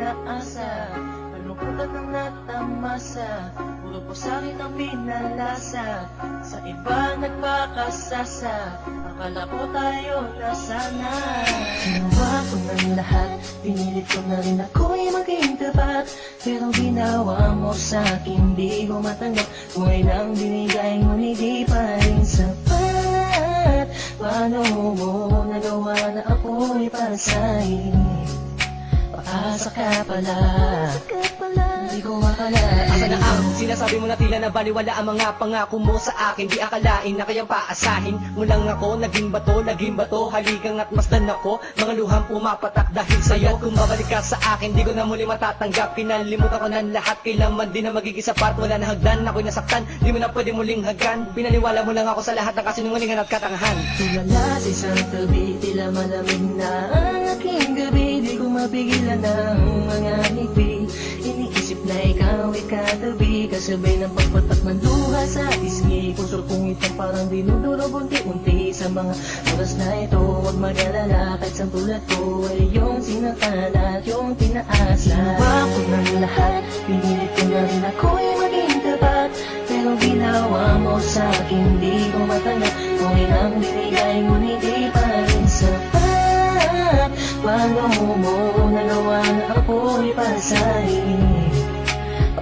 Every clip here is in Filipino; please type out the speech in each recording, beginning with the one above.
pinaasa, kalungkutan ang natamasa, puro po sa'kin ang pinalasa, sa iba nagpakasasa, akala ko tayo na sana. Ginawa ko ng lahat, pinilit ko na rin ako'y maging tapat, pero ginawa mo sa'kin di ko matanggap, buhay nang binigay ngunit di pa rin sapat. Paano mo nagawa na ako'y pasahin? Paasa ka pala, hindi ko akalain. Asa na ang sinasabi mo na tila na baliwala ang mga pangako mo sa akin? Di akalain na kayang paasahin mo lang ako. Naging bato, haligang at masdan ako. Mga luhang pumapatak dahil sa'yo. Kung babalik ka sa akin, di ko na muli matatanggap. Pinalimutan ko ng lahat, kailanman din na magiging sapat. Wala na hagdan, ako'y nasaktan, di mo na pwede muling hagan. Pinaniwala mo lang ako sa lahat ng kasinungalingan at katangahan. Tulala sa isang tabi, tila malamig na ang aking gabi. Di ko mapigilan ang mga ngiti, iniisip na ikaw ay katabi, kasabay ng pagpatak ng luha sa pisngi. Puso kong itong parang dinudurog unti-unti sa mga oras na ito. Huwag mag-alala, kahit sa tulad ko ay yung sinaktan at yung tinaasa. Ginawa ko ng lahat, pinilit ko na rin ako'y maging tapat, pero ginawa mo sa'kin di ko matanggap, buhay nang binigay ngunit di pa rin sapat. Paano mo nagawa na ako'y pasahin?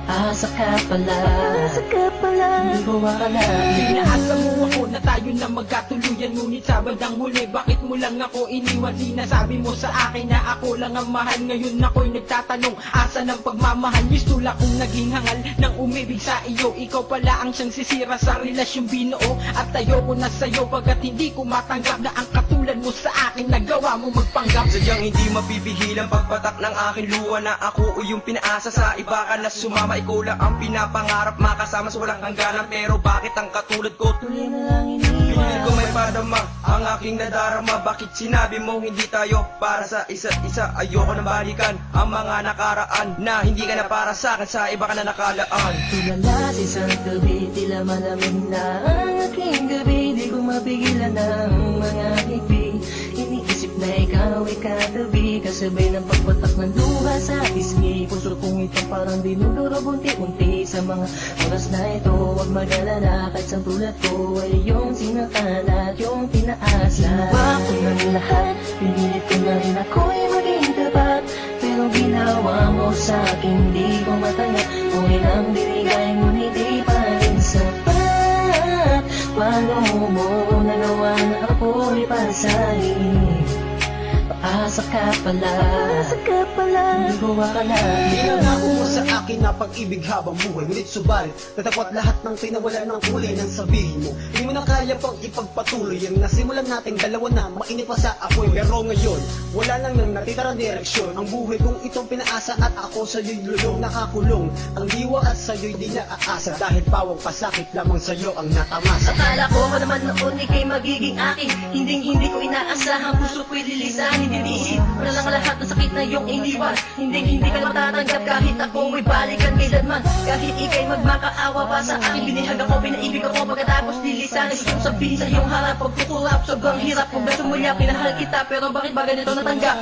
Paasa ka pala, hindi ko akalain. Inaasa mo ako na tayo na magkatuluyan, ngunit sa bandang huli, bakit mo lang ako iniwan? Sinasabi mo sa akin na ako lang ang mahal. Ngayon ako'y nagtatanong, asa ng pagmamahal? Mistula kong naging hangal ng umibig sa iyo. Ikaw pala ang siyang sisira sa relasyong binuo, at ayoko na sa'yo pagkat hindi ko matanggap na ang katulad mo sa akin nagawa mo magpanggap. Sadyang hindi mapipigilan pagpatak ng aking luha na ako o yung pinaasa sa iba ka na sumama. Ikaw lang ang pinapangarap, makasama sa walang hangganan, pero bakit ang katulad ko Tuloy na lang pinilit iniwan. ko may padama ang aking nadarama? Bakit sinabi mo hindi tayo para sa isa't isa? Ayoko na balikan ang mga nakaraan na hindi ka na para sa akin, sa iba ka na nakalaan. Tulala sa isang tabi, tila malamig na ang aking gabi. Di ko mapigilan ang mga ngiti, iniisip na ikaw ay katabi, kasabay ng pagpatak ng luha sa pisngi. Puso kong itong parang dinudurog unti-unti sa mga oras na ito. Huwag mag-alala, kahit sa tulad ko ay yung sinaktan at yung tinaasa. Ginawa ko ng lahat, pinilit ko na rin ako'y maging tapat, pero ginawa mo sa'kin di ko matanggap, buhay nang binigay ngunit di pa rin sapat. Paano mo nagawa na ako'y pasahin? Paasa ka pala, hindi ko akalain. Pinangako mo sa akin na pag-ibig habang buhay, ngunit subalit natapot lahat ng tinawalan ng kulay ng sabihin mo. Di mo na kaya pang ipagpatuloy ang nasimulan nating dalawa na mainit pa sa apoy. Pero ngayon, wala lang nang natitirang direksyon. Ang buhay kong itong pinaasa at ako sa'yo'y lulong nakakulong. Ang diwa at sa'yo'y di naaasa, dahil pawang pasakit lamang sa'yo ang natamasa. Akala ko naman noon ika'y magiging akin, hindi ko inaasahan, puso ko'y lilisahin. Hindi wala lang lahat ng sakit na iyong iniwan, hindi ka matatanggap kahit ako ay balikan kailanman. Kahit ika'y magmakaawa pa sa akin, binihag ako, pinaibig ako, pagkatapos lilisan. Gusto sabihin sa iyong harap, pagkukulap, sobrang hirap. Kung beso mo niya, pinahal kita, pero bakit ba ganito natanggap?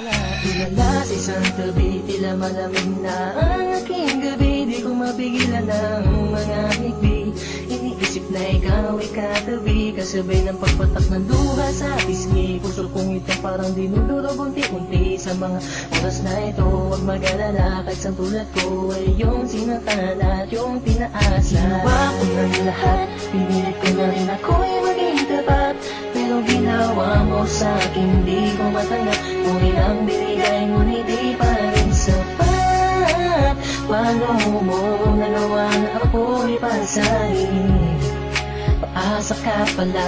Tulala sa isang tabi, tila malamig na ang aking gabi. Di ko mapigilan ang mga ngiti, iniisip na ikaw ay katabi, kasabay ng pagpatak ng luha sa pisngi. Puso kong itong parang dinudurog unti-unti sa mga oras na ito. Huwag mag-alala, kahit sa tulad ko ay yung sinaktan at yung tinaasa. Ginawa ko ng lahat, pinilit ko na rin ako'y maging tapat, pero ginawa mo sa'kin di ko matanggap, buhay nang binigay ngunit di pa rin sapat. Paano mo nagawa na ako'y pasahin? Paasa ka pala,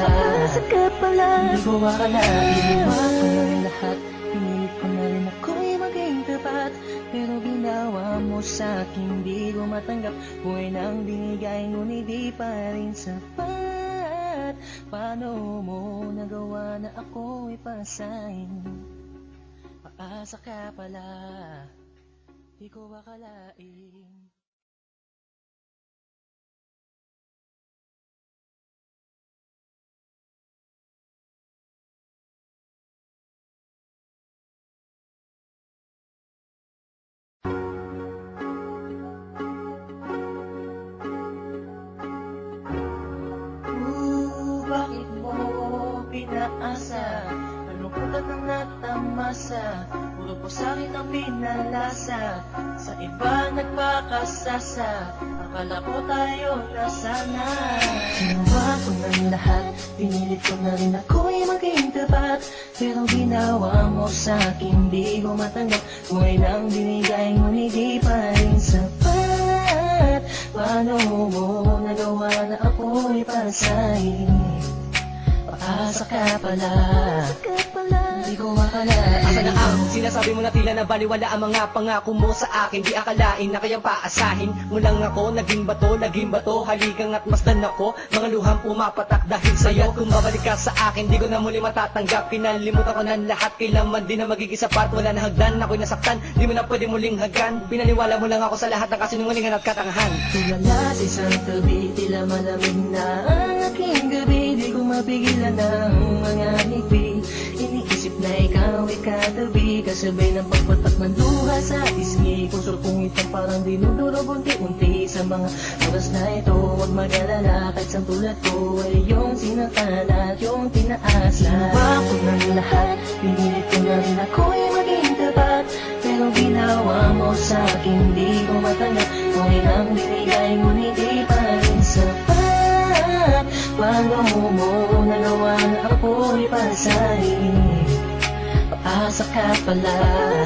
hindi ko akalain. Ginawa ko ng lahat, pinilit ko na rin ako'y maging tapat, pero ginawa mo sa'kin di ko matanggap, buhay nang binigay ngunit di pa rin sapat. Paano mo nagawa na ako'y pasahin? Paasa ka pala, di ko akalain. umasa, puro po sa'kin ang pinalasa. Sa iba nagpakasasa, akala ko tayo na sana. Ginawa ko ng lahat, pinilit ko na rin ako'y maging tapat. Pero ginawa mo sa'kin, di ko matanggap. Buhay nang binigay, ngunit di pa rin sapat. Paano mo nagawa na ako'y pasahin? Paasa ka pala, di ko akalain. Asa na ang sinasabi mo na tila na baliwala ang mga pangako mo sa akin? Di akalain na kayang paasahin mo lang ako. Naging bato, haligang at masdan ako. Mga luhang pumapatak dahil sa'yo. Kung babalik ka sa akin, di ko na muli matatanggap. Pinalimutan ko ng lahat, kailanman din na magiging sapat. Wala na hagdan, ako'y nasaktan, di mo na pwede muling hagkan. Pinaniwala mo lang ako sa lahat ng kasinungalingan at katangahan. Tulala sa isang tabi, tila malamig na ang aking gabi. Di ko mapigilan ang mga ngiti. Iniisip na ikaw ay katabi, kasabay ng pagpatak ng luha sa isgi. Kusur kong itong parang dinudurog unti-unti. Sa mga oras na ito, huwag mag-alala, kahit sa tulad ko ay yung sinaktan at yung tinaas. Ginawa ko ng lahat, pinilit ko na rin ako'y maging tapat. Pero ginawa mo sa'kin, di ko matanggap. Ngunit ang binigay, ngunit di pa rin sapat. Paano mo nagawa na ako'y pasahin? Paasa ka pala,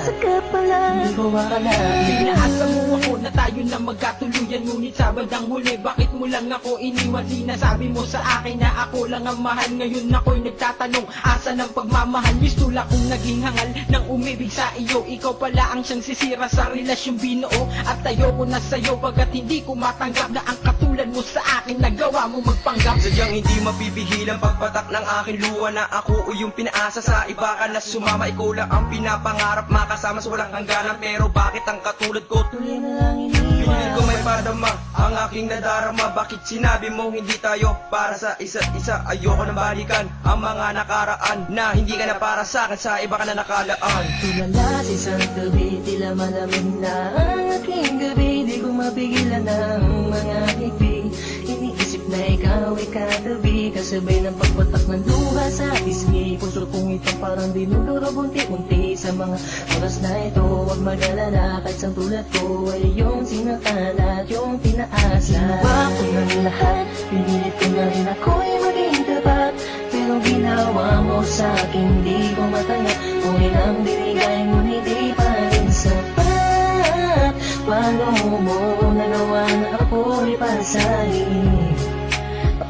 di ko akalain. Inaasa mo ako na tayo na magkatuluyan, ngunit sa bandang huli, bakit mo lang ako iniwan? Sinasabi mo sa akin na ako lang ang mahal. Ngayon ako'y nagtatanong, asa ng pagmamahal? Mistula kong naging hangal ng umibig sa iyo. Ikaw pala ang siyang sisira sa relasyong binuo. At ayoko na sa'yo, bagat hindi ko matanggap na ang katulad mo sa akin nagawa mo magpanggap. Sadyang hindi mapipigilan pagpatak ng aking luha na ako o yung pinaasa sa iba ka na sumama. Ikaw lang ang pinapangarap, makasama sa walang hangganan. Pero bakit ang katulad ko Tuloy na lang pilit iniwan. ko may padama ang aking nadarama? Bakit sinabi mo hindi tayo para sa isa't isa? Ayoko na balikan ang mga nakaraan na hindi ka na para sa akin, sa iba ka na nakalaan. Tulala sa isang tabi, tila malamig na ang aking gabi. Di ko mapigilan ang mga ngiti. Iniisip na ikaw ay katabi, kasabay ng pagpatak ng luha sa isgi. Puso kong itong parang dinudurog unti-unti. Sa mga oras na ito, huwag mag-alala, kahit sa tulad ko ay yung sinaktan at yung tinaas. Ginawa ko ng lahat, pinilit ko na rin ako'y maging tapat. Pero ginawa mo sa'kin, di ko matanggap. Ngunit ang binigay, ngunit di pa rin sapat. Paano mo nagawa na ako'y pasahin?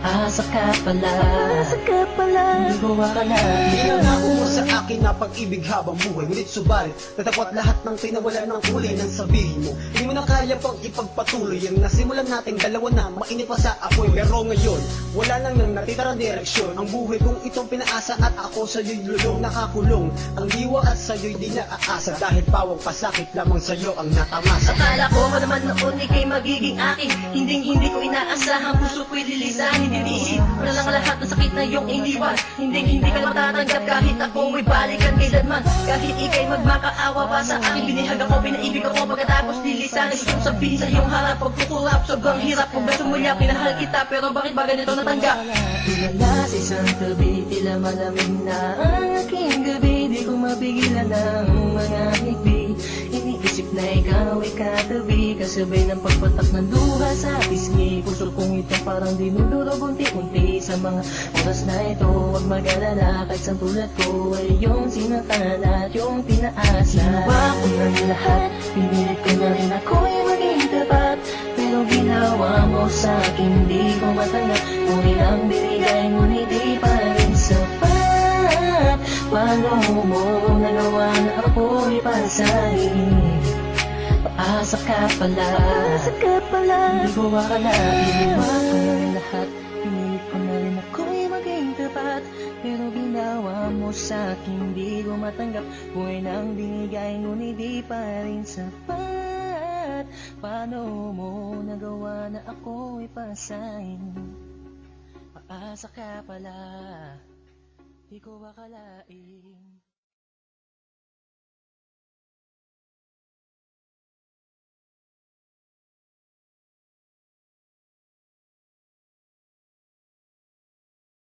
Paasa ka pala, di ko akalain. Pinangako mo sa akin na pag-ibig habang buhay, ngunit subalit natapot lahat ng tinawalan ng kulay ng sabihin mo. Hindi mo na kaya pang ipagpatuloy ang nasimulan nating dalawa na mainit pa sa apoy. Pero ngayon, wala nang natitirang direksyon. Ang buhay kong itong pinaasa at ako sa'yo'y lulong nakakulong. Ang diwa at sa'yo'y di naaasa, dahil pawang pasakit lamang sa'yo ang natamasa. Akala ko naman noon ika'y magiging akin. Hindi ko inaasahan, puso ko'y lilisanin. Hindi mo na lang lahat ng sakit na iyong iniwan. Hindi ka matatanggap kahit ako may balikan kailanman. Kahit ika'y magmakaawa pa sa akin, binihag ako, pinaibig ako. Pagkatapos lilisanin, gustong sabihin sa iyong harap, pagkukulap, sobrang hirap. Kung gusto mo niya, pinahal kita, pero bakit ba ganito natanggap? Tulala sa isang tabi, tila malamig na ang aking gabi. Di ko mapigilan ang mga ngiti. Iniisip na ikaw ay katabi, kasabay ng pagpatak ng luha sa pisngi. Puso kong itong parang dinudurog unti-unti. Sa mga oras na ito, huwag mag-alala, kahit sa tulad ko ay yung sinaktan at yung tinaas. Ginawa ko ng lahat, pinilit ko na rin ako'y maging tapat. Pero ginawa mo sa'kin, di ko matanggap. Ngunit ang binigay, ngunit di pa rin sapat. Paano mo nagawa na ako'y pasahin? Paasa ka pala, di ko akalain. Ginawa ko ng lahat, pinilit ko na rin ako'y maging tapat. Pero ginawa mo sa'kin, di ko matanggap. Buhay nang binigay, ngunit di pa rin sapat. Paano mo nagawa na ako'y pasahin? Paasa ka pala, di ko akalain.